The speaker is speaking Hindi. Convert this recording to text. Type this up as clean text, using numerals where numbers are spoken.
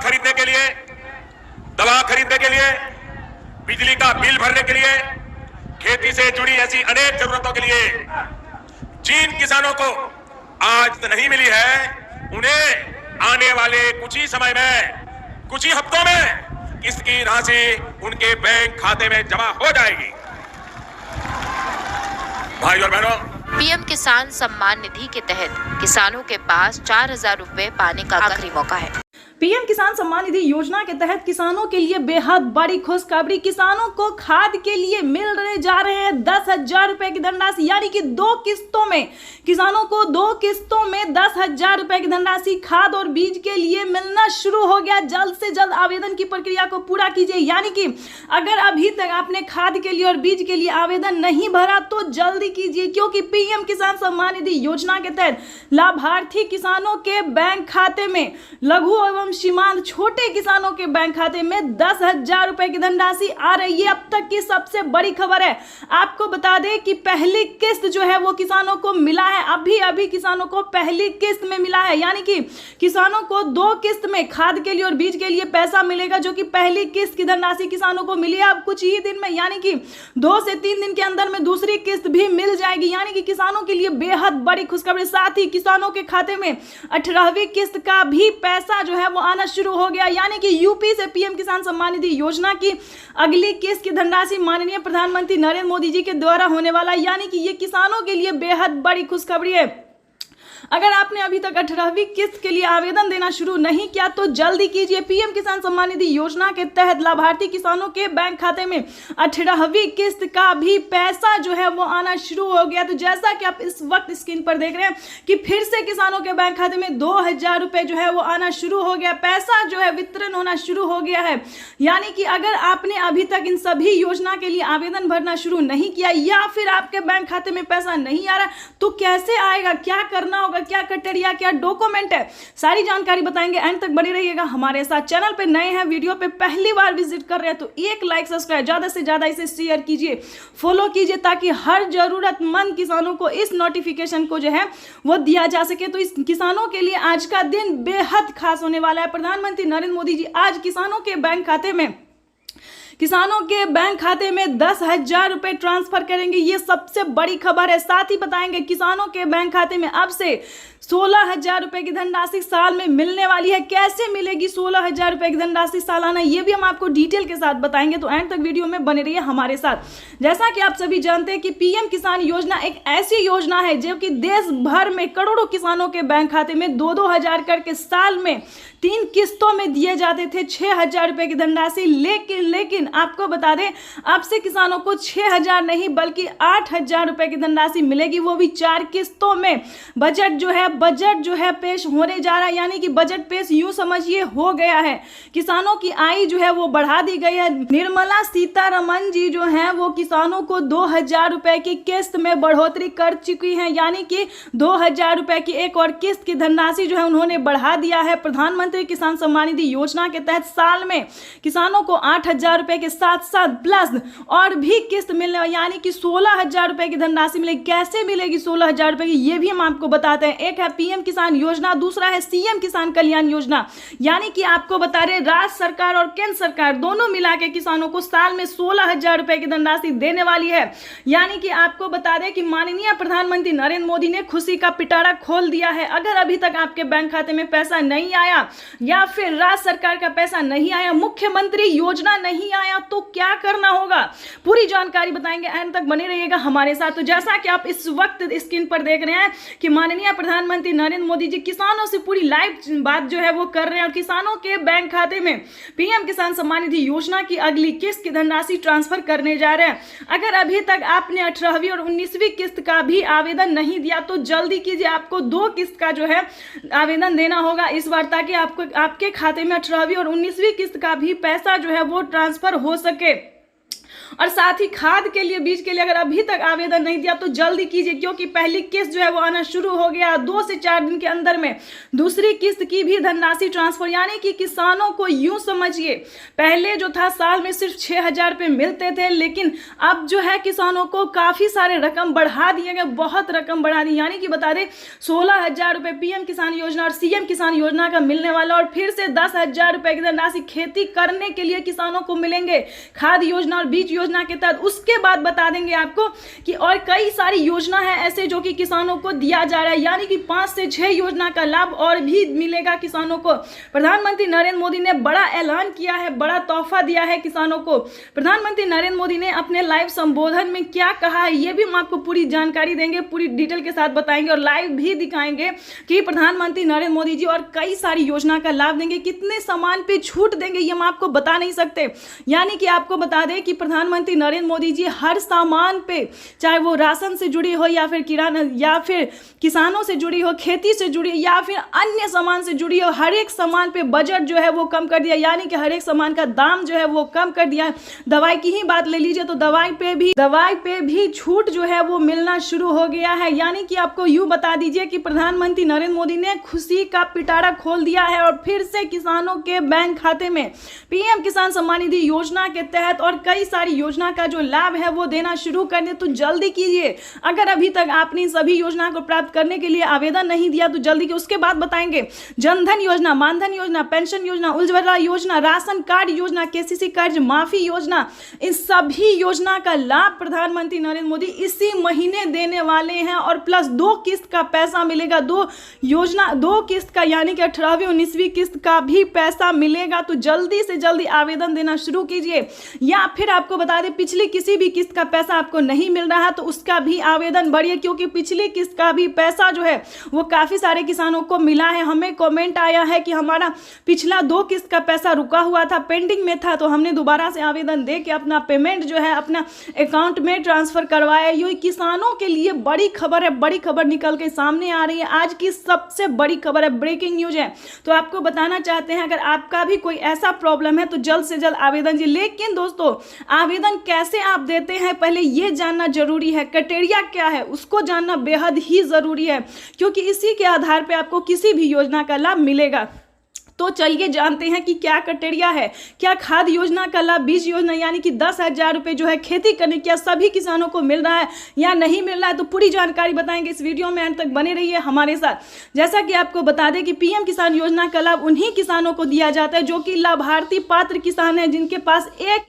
खरीदने के लिए, दवा खरीदने के लिए, बिजली का बिल भरने के लिए, खेती से जुड़ी ऐसी अनेक जरूरतों के लिए जिन किसानों को आज नहीं मिली है, उन्हें आने वाले कुछ ही समय में, कुछ ही हफ्तों में इसकी राशि उनके बैंक खाते में जमा हो जाएगी। भाई और बहनों, पीएम किसान सम्मान निधि के तहत किसानों के पास 4,000 रुपए पाने का आखिरी मौका है। पीएम किसान सम्मान निधि योजना के तहत किसानों के लिए बेहद बड़ी खुशखबरी। किसानों को खाद के लिए मिलने जा रहे हैं 10,000 रुपए की धनराशि, यानी कि 2 किस्तों में किसानों को 2 किस्तों में 10,000 रुपए की धनराशि खाद और बीज के लिए मिलना शुरू हो गया। जल्द से जल्द आवेदन की प्रक्रिया को पूरा कीजिए, यानी कि अगर अभी तक आपने खाद के लिए और बीज के लिए आवेदन नहीं भरा तो जल्दी कीजिए, क्योंकि पीएम किसान सम्मान निधि योजना के तहत लाभार्थी किसानों के बैंक खाते में, लघु एवं सीमांत छोटे किसानों के बैंक खाते में 10,000 रुपए की धनराशि आ रही है। अब तक की सबसे बड़ी खबर है। आपको बता दें कि पहली किस्त जो है वो किसानों को मिला है, अभी किसानों को पहली किस्त में मिला है, यानी कि किसानों को 2 किस्त में खाद के लिए और बीज के लिए पैसा मिलेगा, जो कि पहली किस्त की धनराशि किसानों को मिली है अब कुछ ही दिन में, यानी कि 2 से 3 दिन के अंदर में दूसरी किस्त भी मिल जाएगी, यानी कि किसानों के लिए बेहद बड़ी खुशखबरी। साथ ही किसानों के खाते में 18वीं किस्त का भी पैसा जो है वो आना शुरू हो गया, यानी कि यूपी से पीएम किसान सम्मान निधि योजना की अगली किस्त की धनराशि माननीय प्रधानमंत्री नरेंद्र मोदी जी के द्वारा होने वाला, यानी कि ये किसानों के लिए बेहद बड़ी खुशखबरी है। अगर आपने अभी तक 18वीं किस्त के लिए आवेदन देना शुरू नहीं किया तो जल्दी कीजिए। पीएम किसान सम्मान निधि योजना के तहत लाभार्थी किसानों के बैंक खाते में 18वीं किस्त का भी पैसा जो है वो आना शुरू हो गया। तो जैसा कि आप इस वक्त स्क्रीन पर देख रहे हैं कि फिर से किसानों के बैंक खाते में 2,000 रुपए जो है वो आना शुरू हो गया, पैसा जो है वितरण होना शुरू हो गया है। यानी कि अगर आपने अभी तक इन सभी योजना के लिए आवेदन भरना शुरू नहीं किया या फिर आपके बैंक खाते में पैसा नहीं आ रहा तो कैसे आएगा, क्या करना होगा, क्या क्राइटेरिया, क्या डॉक्यूमेंट है, सारी जानकारी बताएंगे। एंड तक बने रहिएगा हमारे साथ। चैनल पे नए हैं, वीडियो पे पहली बार विजिट कर रहे हैं तो एक लाइक, सब्सक्राइब, ज्यादा से ज्यादा इसे शेयर कीजिए, फॉलो कीजिए, ताकि हर जरूरतमंद किसानों को इस नोटिफिकेशन को जो है वो दिया जा सके। तो इस किसानों के लिए आज का दिन बेहद खास होने वाला है। प्रधानमंत्री नरेंद्र मोदी जी आज किसानों के बैंक खाते में 10,000 रुपए ट्रांसफर करेंगे। ये सबसे बड़ी खबर है। साथ ही बताएंगे किसानों के बैंक खाते में अब से 16,000 रुपए की धनराशि साल में मिलने वाली है। कैसे मिलेगी 16,000 रुपए की धनराशि सालाना, ये भी हम आपको डिटेल के साथ बताएंगे। तो एंड तक वीडियो में बने रहिए हमारे साथ। जैसा कि आप सभी जानते हैं कि पीएम किसान योजना एक ऐसी योजना है जो कि देश भर में करोड़ों किसानों के बैंक खाते में 2-2 हजार करके साल में 3 किस्तों में दिए जाते थे 6,000 रुपए की धनराशि। लेकिन आपको बता दें अब से किसानों को 6,000 नहीं बल्कि 8,000 रुपए की धनराशि मिलेगी, वो भी 4 किस्तों में। बजट जो है पेश होने जा रहा है, यानी कि बजट पेश यूं समझिए हो गया है। किसानों की आय जो है वो बढ़ा दी गई है। निर्मला सीतारमण जी जो है वो किसानों को 2,000 रुपए की किस्त में बढ़ोतरी कर चुकी हैं, यानी कि 2,000 रुपए की एक और किस्त की धनराशि जो है उन्होंने बढ़ा दिया है। प्रधानमंत्री किसान सम्मान निधि योजना के तहत साल में किसानों को 8,000 रुपए के साथ साथ प्लस और भी किस्त मिलने, यानी कि 16,000 रुपए की धनराशि मिलेगी। कैसे मिलेगी 16,000 रुपए की, ये भी हम आपको बताते हैं। एक है पीएम किसान योजना, दूसरा है सीएम किसान कल्याण योजना, यानी कि आपको बता रहे राज्य सरकार और केंद्र सरकार दोनों मिला के किसानों को साल में 16,000 रुपए की धनराशि देने वाली है। यानी कि आपको बता दें कि माननीय प्रधानमंत्री नरेंद्र मोदी ने खुशी का पिटारा खोल दिया है। अगर अभी तक आपके बैंक खाते में पैसा नहीं आया या फिर राज्य सरकार का पैसा नहीं आया, मुख्यमंत्री योजना नहीं आया तो क्या करना होगा, पूरी जानकारी बताएंगे। एंड तक बने रहिएगा हमारे साथ। तो जैसा कि आप इस वक्त स्क्रीन पर देख रहे हैं कि माननीय प्रधानमंत्री नरेंद्र मोदी जी किसानों से पूरी लाइव बात जो है वो कर रहे हैं और किसानों के बैंक खाते में पीएम किसान सम्मान निधि योजना की अगली किस्त की धनराशि ट्रांसफर करने जा रहे हैं। अगर अभी तक आपने 18वीं और 19वीं किस्त का भी आवेदन नहीं दिया तो जल्दी कीजिए। आपको 2 किस्त का जो है आवेदन देना होगा इस बार, ताकि आपके खाते में 18वीं और 19वीं किस्त का भी पैसा जो है वो ट्रांसफर हो सके। और साथ ही खाद के लिए, बीज के लिए अगर अभी तक आवेदन नहीं दिया तो जल्दी कीजिए, क्योंकि पहली किस्त जो है वो आना शुरू हो गया 2 से 4 दिन के अंदर में। दूसरी किस्त की भी धनराशि ट्रांसफर, यानी कि किसानों को यूं समझिए, पहले जो था साल में सिर्फ 6,000 रुपये मिलते थे, लेकिन अब जो है किसानों को काफी सारे रकम बढ़ा दिए गए, बहुत रकम बढ़ा दी। यानी कि बता दें 16,000 रुपये पीएम किसान योजना और सीएम किसान योजना का मिलने वाला, और फिर से 10,000 रुपये की धनराशि खेती करने के लिए किसानों को मिलेंगे खाद योजना और बीज योजना के तहत। उसके बाद बता देंगे आपको कि और कई सारी योजना है ऐसे जो कि किसानों को दिया जा रहा है, यानी कि 5 से 6 योजना का लाभ और भी मिलेगा किसानों को। प्रधानमंत्री नरेंद्र मोदी ने बड़ा ऐलान किया है, बड़ा तोहफा दिया है किसानों को। प्रधानमंत्री नरेंद्र मोदी ने अपने लाइव संबोधन में क्या कहा है, ये भी हम आपको पूरी जानकारी देंगे, पूरी डिटेल के साथ बताएंगे और लाइव भी दिखाएंगे कि प्रधानमंत्री नरेंद्र मोदी जी और कई सारी योजना का लाभ देंगे, कितने सामान पे छूट देंगे ये हम आपको बता नहीं सकते। यानी कि आपको बता दें कि प्रधानमंत्री नरेंद्र मोदी जी हर सामान पे, चाहे वो राशन से जुड़ी हो या फिर किराना या फिर किसानों से जुड़ी हो, खेती से जुड़ी या फिर अन्य सामान से जुड़ी हो, हर एक सामान पे बजट जो है वो कम कर दिया, यानी कि हर एक सामान का दाम जो है वो कम कर दिया। दवाई की ही बात ले लीजिए तो दवाई पे भी छूट जो है वो मिलना शुरू हो गया है। यानी कि आपको यूं बता दीजिए कि प्रधानमंत्री नरेंद्र मोदी ने खुशी का पिटारा खोल दिया है और फिर से किसानों के बैंक खाते में पीएम किसान सम्मान निधि योजना के तहत और कई सारी योजना का जो लाभ है वो देना शुरू कर दे। तो जल्दी कीजिए, अगर अभी तक आपने सभी योजना को प्राप्त करने के लिए आवेदन नहीं दिया तो जल्दी की। उसके बाद बताएंगे जनधन योजना, मानधन योजना, पेंशन योजना, उज्ज्वला योजना, राशन कार्ड योजना, केसीसी कर्ज माफी योजना, इन सभी योजना का लाभ प्रधानमंत्री नरेंद्र मोदी इसी महीने देने वाले हैं और प्लस 2 किस्त का पैसा मिलेगा, 2 किस्त का, यानी कि 18वीं 19वीं किस्त का भी पैसा मिलेगा। तो जल्दी से जल्दी आवेदन देना शुरू कीजिए, या फिर आपको बता दें पिछली किसी भी किस्त का पैसा आपको नहीं मिल रहा तो उसका भी आवेदन बढ़िए, क्योंकि पिछली किस्त का भी पैसा जो है वो काफी सारे किसानों को मिला है। हमें कमेंट आया है कि हमारा पिछला 2 किस्त का पैसा रुका हुआ था, पेंडिंग में था, तो हमने दोबारा से आवेदन दे के अपना पेमेंट जो है अपना अकाउंट में ट्रांसफर करवाया। ये किसानों के लिए बड़ी खबर है, बड़ी खबर निकल के सामने आ रही है, आज की सबसे बड़ी खबर है, ब्रेकिंग न्यूज है। तो आपको बताना चाहते हैं अगर आपका भी कोई ऐसा प्रॉब्लम है तो जल्द से जल्द आवेदन दीजिए। लेकिन दोस्तों आवेदन कैसे आप देते हैं पहले ये जानना जरूरी है, क्राइटेरिया क्या है उसको जानना बेहद ही जरूरी है, क्योंकि इसी के आधार पर आपको किसी भी योजना का लाभ मिलेगा। तो चलिए जानते हैं कि क्या क्राइटेरिया है, क्या खाद योजना का लाभ, बीज योजना यानी कि 10,000 रुपये जो है खेती करने क्या सभी किसानों को मिल रहा है या नहीं मिल रहा है। तो पूरी जानकारी बताएंगे इस वीडियो में, अंत तक बने रहिए हमारे साथ। जैसा कि आपको बता दें कि पीएम किसान योजना का लाभ उन्हीं किसानों को दिया जाता है जो कि लाभार्थी पात्र किसान है, जिनके पास 1